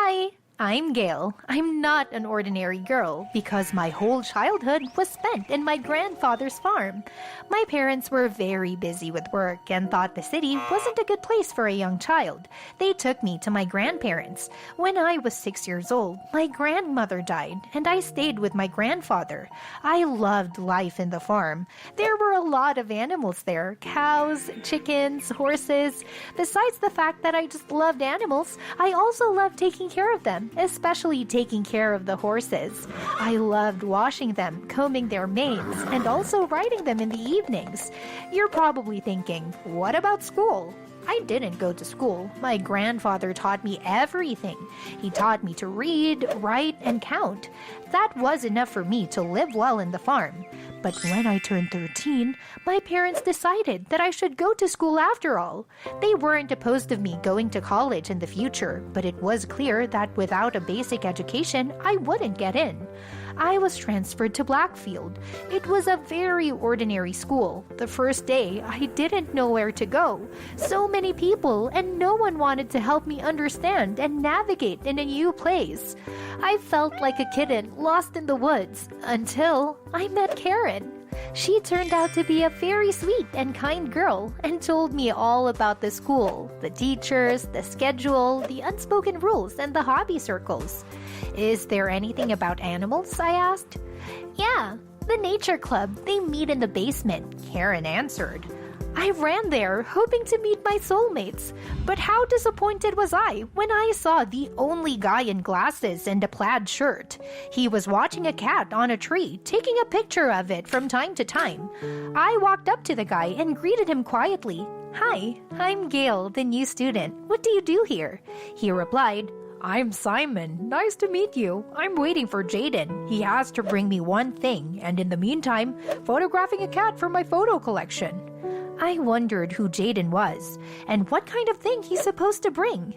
Hi, I'm Gail. I'm not an ordinary girl because my whole childhood was spent in my grandfather's farm. My parents were very busy with work and thought the city wasn't a good place for a young child. They took me to my grandparents. When I was 6 years old, my grandmother died and I stayed with my grandfather. I loved life in the farm. There were a lot of animals there, cows, chickens, horses. Besides the fact that I just loved animals, I also loved taking care of them, especially taking care of the horses. I loved washing them, combing their manes, and also riding them in the evenings. You're probably thinking, what about school? I didn't go to school. My grandfather taught me everything. He taught me to read, write, and count. That was enough for me to live well in the farm. But when I turned 13, my parents decided that I should go to school after all. They weren't opposed of me going to college in the future, but it was clear that without a basic education, I wouldn't get in. I was transferred to Blackfield. It was a very ordinary school. The first day, I didn't know where to go. So many people, and no one wanted to help me understand and navigate in a new place. I felt like a kitten lost in the woods until I met Karen. She turned out to be a very sweet and kind girl and told me all about the school, the teachers, the schedule, the unspoken rules, and the hobby circles. Is there anything about animals? I asked. Yeah, the nature club. They meet in the basement, Karen answered. I ran there, hoping to meet my soulmates. But how disappointed was I when I saw the only guy in glasses and a plaid shirt. He was watching a cat on a tree, taking a picture of it from time to time. I walked up to the guy and greeted him quietly. Hi, I'm Gail, the new student. What do you do here? He replied, I'm Simon. Nice to meet you. I'm waiting for Jayden. He has to bring me one thing, and in the meantime, photographing a cat for my photo collection. I wondered who Jayden was, and what kind of thing he's supposed to bring.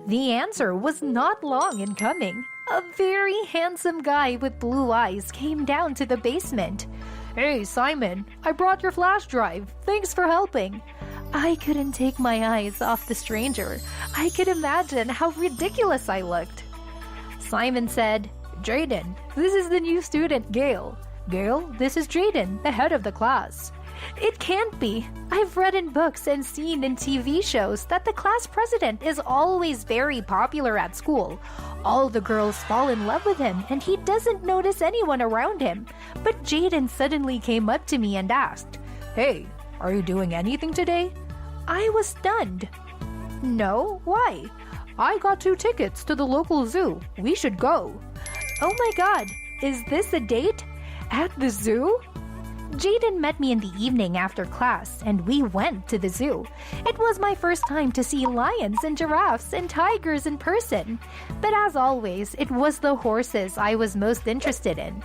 The answer was not long in coming. A very handsome guy with blue eyes came down to the basement. Hey, Simon, I brought your flash drive. Thanks for helping. I couldn't take my eyes off the stranger. I could imagine how ridiculous I looked. Simon said, Jayden, this is the new student, Gail. Gail, this is Jayden, the head of the class. It can't be. I've read in books and seen in TV shows that the class president is always very popular at school. All the girls fall in love with him and he doesn't notice anyone around him. But Jayden suddenly came up to me and asked, Hey, are you doing anything today? I was stunned. No, why? I got 2 tickets to the local zoo. We should go. Oh my god, is this a date? At the zoo? Jayden met me in the evening after class, and we went to the zoo. It was my first time to see lions and giraffes and tigers in person. But as always, it was the horses I was most interested in.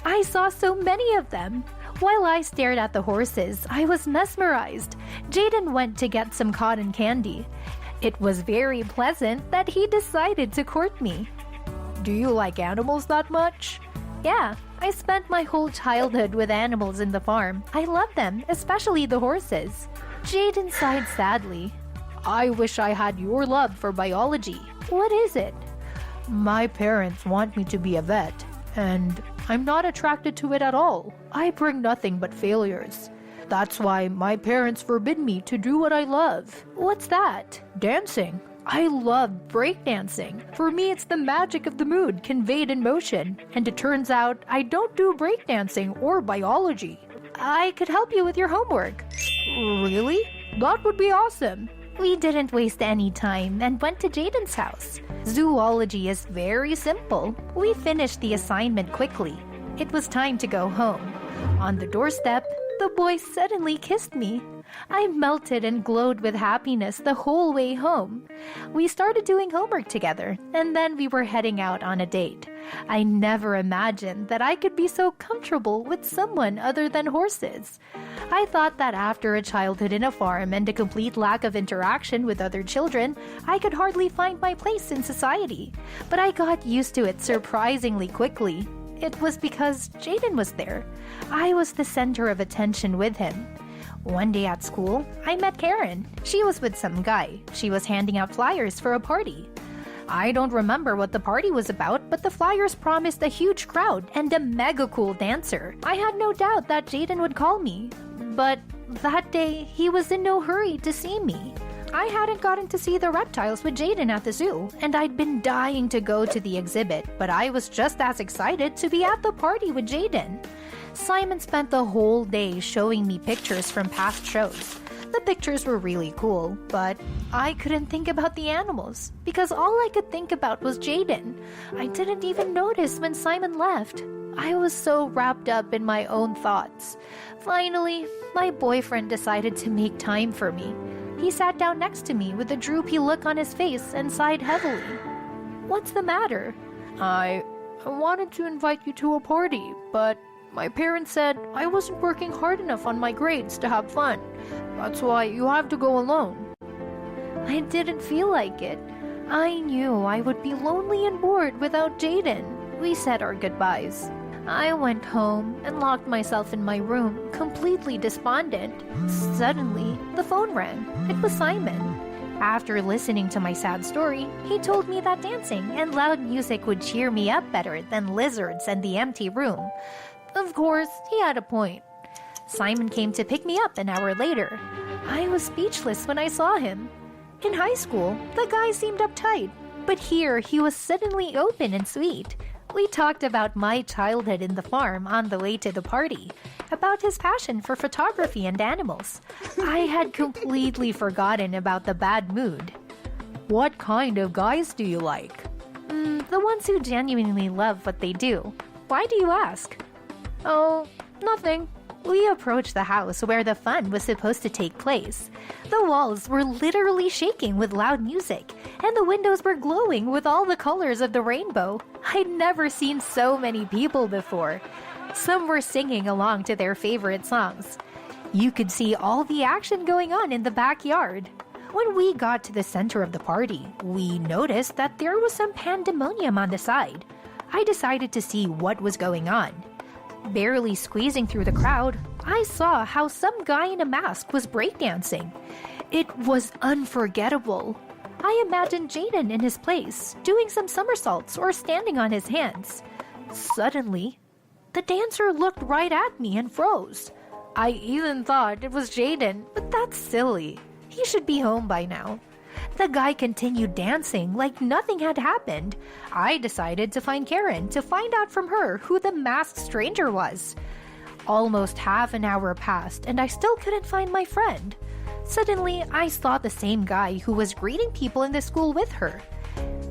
I saw so many of them. While I stared at the horses, I was mesmerized. Jayden went to get some cotton candy. It was very pleasant that he decided to court me. Do you like animals that much? Yeah, I spent my whole childhood with animals in the farm. I love them, especially the horses. Jayden sighed sadly. I wish I had your love for biology. What is it? My parents want me to be a vet, and I'm not attracted to it at all. I bring nothing but failures. That's why my parents forbid me to do what I love. What's that? Dancing. I love breakdancing. For me, it's the magic of the mood conveyed in motion. And it turns out I don't do breakdancing or biology. I could help you with your homework. Really? That would be awesome. We didn't waste any time and went to Jayden's house. Zoology is very simple. We finished the assignment quickly. It was time to go home. On the doorstep, the boy suddenly kissed me. I melted and glowed with happiness the whole way home. We started doing homework together, and then we were heading out on a date. I never imagined that I could be so comfortable with someone other than horses. I thought that after a childhood in a farm and a complete lack of interaction with other children, I could hardly find my place in society. But I got used to it surprisingly quickly. It was because Jayden was there. I was the center of attention with him. One day at school, I met Karen. She was with some guy. She was handing out flyers for a party. I don't remember what the party was about, but the flyers promised a huge crowd and a mega cool dancer. I had no doubt that Jayden would call me, but that day he was in no hurry to see me. I hadn't gotten to see the reptiles with Jayden at the zoo, and I'd been dying to go to the exhibit, but I was just as excited to be at the party with Jayden. Simon spent the whole day showing me pictures from past shows. The pictures were really cool, but I couldn't think about the animals because all I could think about was Jayden. I didn't even notice when Simon left. I was so wrapped up in my own thoughts. Finally, my boyfriend decided to make time for me. He sat down next to me with a droopy look on his face and sighed heavily. "What's the matter?" I wanted to invite you to a party, but my parents said I wasn't working hard enough on my grades to have fun. That's why you have to go alone." I didn't feel like it. I knew I would be lonely and bored without Jayden. We said our goodbyes. I went home and locked myself in my room, completely despondent. Suddenly, the phone rang. It was Simon. After listening to my sad story, he told me that dancing and loud music would cheer me up better than lizards and the empty room. Of course, he had a point. Simon came to pick me up an hour later. I was speechless when I saw him. In high school, the guy seemed uptight, but here he was suddenly open and sweet. We talked about my childhood in the farm on the way to the party, about his passion for photography and animals. I had completely forgotten about the bad mood. "What kind of guys do you like?" The ones who genuinely love what they do. Why do you ask?" "Oh, nothing." We approached the house where the fun was supposed to take place. The walls were literally shaking with loud music, and the windows were glowing with all the colors of the rainbow. I'd never seen so many people before. Some were singing along to their favorite songs. You could see all the action going on in the backyard. When we got to the center of the party, we noticed that there was some pandemonium on the side. I decided to see what was going on. Barely squeezing through the crowd, I saw how some guy in a mask was breakdancing. It was unforgettable. I imagined Jayden in his place, doing some somersaults or standing on his hands. Suddenly, the dancer looked right at me and froze. I even thought it was Jayden, but that's silly. He should be home by now. The guy continued dancing like nothing had happened. I decided to find Karen to find out from her who the masked stranger was. Almost half an hour passed and I still couldn't find my friend. Suddenly, I saw the same guy who was greeting people in the school with her.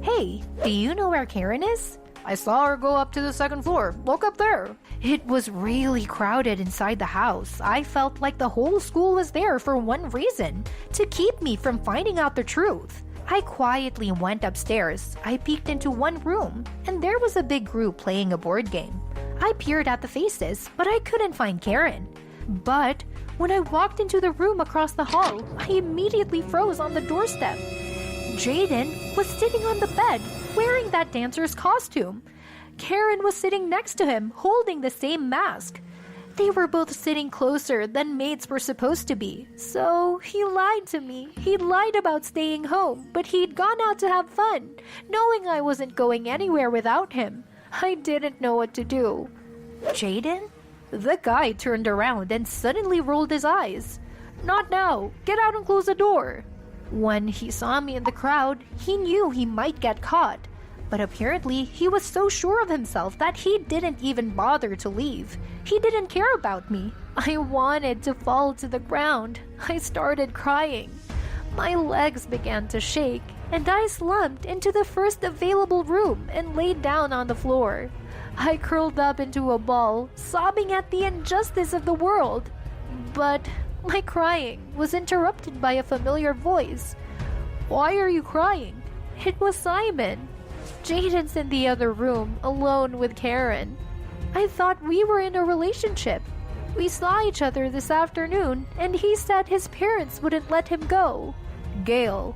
"Hey, do you know where Karen is?" "I saw her go up to the second floor. Look up there." It was really crowded inside the house. I felt like the whole school was there for one reason, to keep me from finding out the truth. I quietly went upstairs. I peeked into one room, and there was a big group playing a board game. I peered at the faces, but I couldn't find Karen. But when I walked into the room across the hall, I immediately froze on the doorstep. Jayden was sitting on the bed, wearing that dancer's costume. Karen was sitting next to him, holding the same mask. They were both sitting closer than mates were supposed to be. So he lied to me. He lied about staying home, but he'd gone out to have fun, knowing I wasn't going anywhere without him. I didn't know what to do. "Jayden?" The guy turned around and suddenly rolled his eyes. "Not now. Get out and close the door." When he saw me in the crowd, he knew he might get caught. But apparently, he was so sure of himself that he didn't even bother to leave. He didn't care about me. I wanted to fall to the ground. I started crying. My legs began to shake, and I slumped into the first available room and laid down on the floor. I curled up into a ball, sobbing at the injustice of the world. But my crying was interrupted by a familiar voice. "Why are you crying?" It was Simon. Jayden's in the other room, alone with Karen. I thought we were in a relationship. We saw each other this afternoon, and he said his parents wouldn't let him go. "Gail,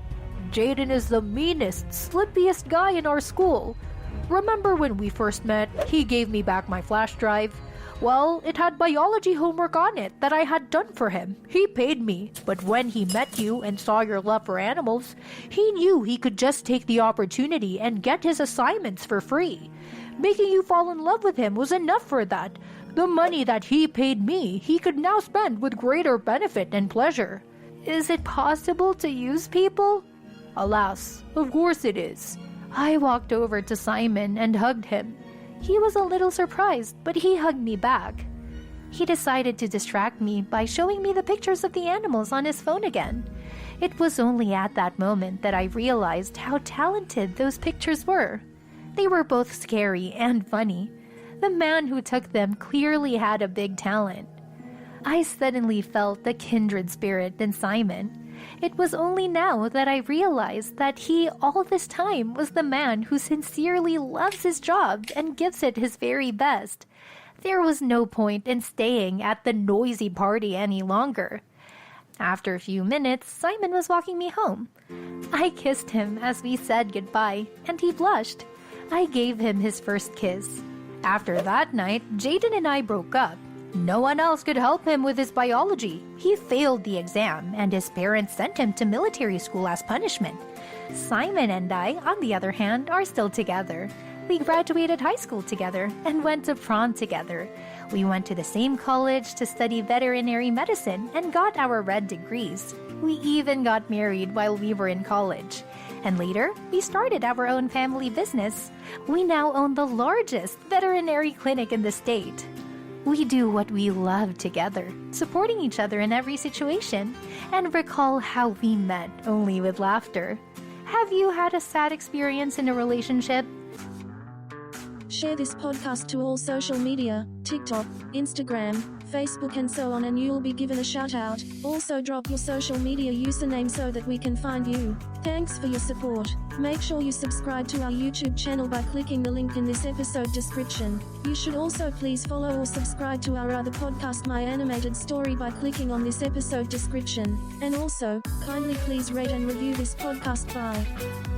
Jayden is the meanest, slippiest guy in our school. Remember when we first met, he gave me back my flash drive? Well, it had biology homework on it that I had done for him. He paid me, but when he met you and saw your love for animals, he knew he could just take the opportunity and get his assignments for free. Making you fall in love with him was enough for that. The money that he paid me, he could now spend with greater benefit and pleasure. Is it possible to use people? Alas, of course it is. I walked over to Simon and hugged him. He was a little surprised, but he hugged me back. He decided to distract me by showing me the pictures of the animals on his phone again. It was only at that moment that I realized how talented those pictures were. They were both scary and funny. The man who took them clearly had a big talent. I suddenly felt a kindred spirit in Simon. It was only now that I realized that he all this time was the man who sincerely loves his job and gives it his very best. There was no point in staying at the noisy party any longer. After a few minutes, Simon was walking me home. I kissed him as we said goodbye, and he blushed. I gave him his first kiss. After that night, Jayden and I broke up. No one else could help him with his biology. He failed the exam, and his parents sent him to military school as punishment. Simon and I, on the other hand, are still together. We graduated high school together and went to prom together. We went to the same college to study veterinary medicine and got our red degrees. We even got married while we were in college. And later, we started our own family business. We now own the largest veterinary clinic in the state. We do what we love together, supporting each other in every situation, and recall how we met only with laughter. Have you had a sad experience in a relationship? Share this podcast to all social media, TikTok, Instagram, Facebook and so on, and you'll be given a shout out. Also drop your social media username so that we can find you. Thanks for your support. Make sure you subscribe to our YouTube channel by clicking the link in this episode description. You should also please follow or subscribe to our other podcast, My Animated Story, by clicking on this episode description. And also, kindly please rate and review this podcast. Bye.